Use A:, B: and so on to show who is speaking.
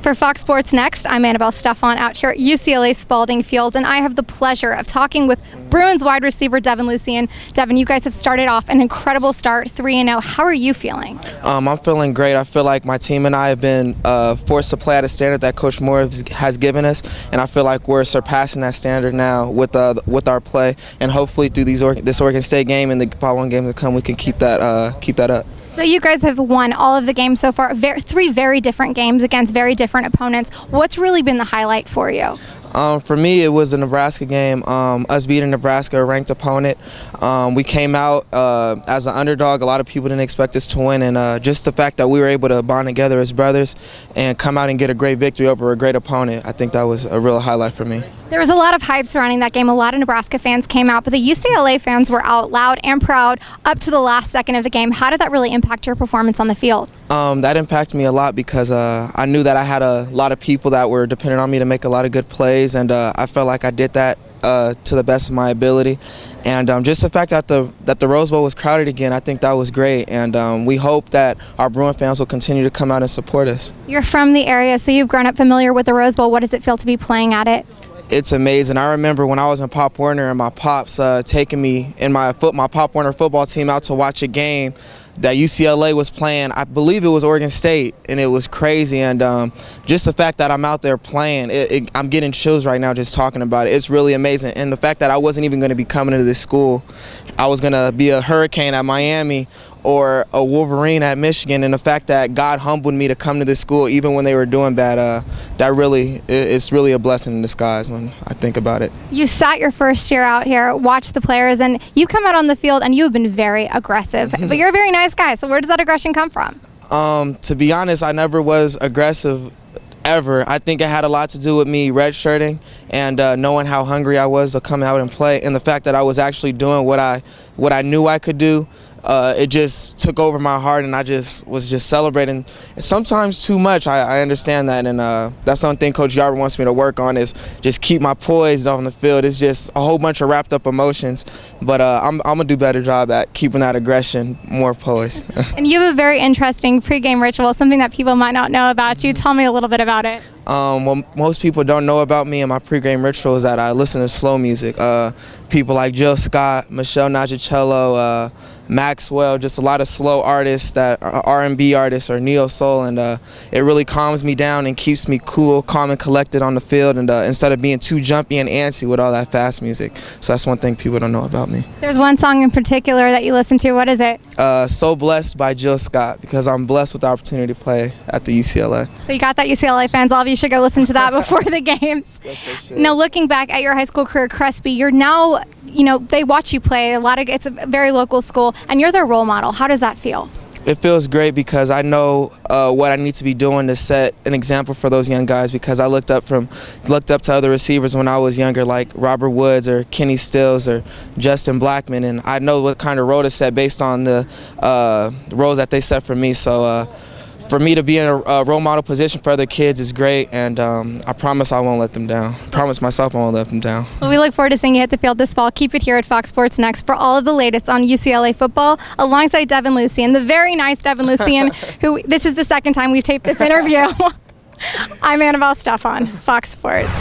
A: For Fox Sports Next, I'm Annabelle Stefan out here at UCLA Spalding Field, and I have the pleasure of talking with Bruins wide receiver Devin Lucien. Devin, you guys have started off an incredible start, 3-0. How are you feeling?
B: I'm feeling great. I feel like my team and I have been forced to play at a standard that Coach Moore has given us, and I feel like we're surpassing that standard now with our play, and hopefully through this Oregon State game and the following games to come, we can keep that up.
A: So you guys have won all of the games so far, three very different games against very different opponents. What's really been the highlight for you?
B: For me, it was the Nebraska game, us beating Nebraska, a ranked opponent. We came out as an underdog. A lot of people didn't expect us to win, and just the fact that we were able to bond together as brothers and come out and get a great victory over a great opponent, I think that was a real highlight for me.
A: There was a lot of hype surrounding that game. A lot of Nebraska fans came out, but the UCLA fans were out loud and proud up to the last second of the game. How did that really impact your performance on the field?
B: That impacted me a lot because I knew that I had a lot of people that were dependent on me to make a lot of good plays, and I felt like I did that to the best of my ability. And just the fact that the Rose Bowl was crowded again, I think that was great. And we hope that our Bruin fans will continue to come out and support us.
A: You're from the area, so you've grown up familiar with the Rose Bowl. What does it feel to be playing at it?
B: It's amazing. I remember when I was in Pop Warner and my pops taking me in my Pop Warner football team out to watch a game that UCLA was playing. I believe it was Oregon State, and it was crazy. And just the fact that I'm out there playing, I'm getting chills right now just talking about it. It's really amazing. And the fact that I wasn't even going to be coming to this school, I was going to be a Hurricane at Miami or a Wolverine at Michigan, and the fact that God humbled me to come to this school even when they were doing bad, it's really a blessing in disguise when I think about it.
A: You sat your first year out here, watched the players, and you come out on the field and you have been very aggressive, but you're a very nice guy, so where does that aggression come from?
B: To be honest, I never was aggressive ever. I think it had a lot to do with me redshirting and knowing how hungry I was to come out and play, and the fact that I was actually doing what I knew I could do. It just took over my heart, and I was celebrating. And sometimes too much. I understand that, and that's something Coach Yarber wants me to work on, is just keep my poise on the field. It's just a whole bunch of wrapped up emotions, but I'm gonna do a better job at keeping that aggression more poised.
A: And you have a very interesting pregame ritual, something that people might not know about you. Tell me a little bit about it.
B: What most people don't know about me and my pregame ritual is that I listen to slow music. People like Jill Scott, Michelle Nagicello, Maxwell, just a lot of slow artists that are R&B artists or neo soul, and it really calms me down and keeps me cool, calm and collected on the field, and instead of being too jumpy and antsy with all that fast music. So that's one thing people don't know about me.
A: There's one song in particular that you listen to. What is it?
B: So Blessed by Jill Scott, because I'm blessed with the opportunity to play at the UCLA.
A: So you got that, UCLA fans. All of you should go listen to that before the games.
B: Yes,
A: now, looking back at your high school career, Crespi, you're now, they watch you play. It's a very local school, and you're their role model. How does that feel?
B: It feels great because I know what I need to be doing to set an example for those young guys, because I looked up to other receivers when I was younger, like Robert Woods or Kenny Stills or Justin Blackman, and I know what kind of role to set based on the roles that they set for me. So for me to be in a role model position for other kids is great, and I promise I won't let them down. I promise myself I won't let them down.
A: Well, we look forward to seeing you hit the field this fall. Keep it here at Fox Sports Next for all of the latest on UCLA football, alongside Devin Lucien, the very nice Devin Lucien, who this is the second time we've taped this interview. I'm Annabelle Stefan, Fox Sports.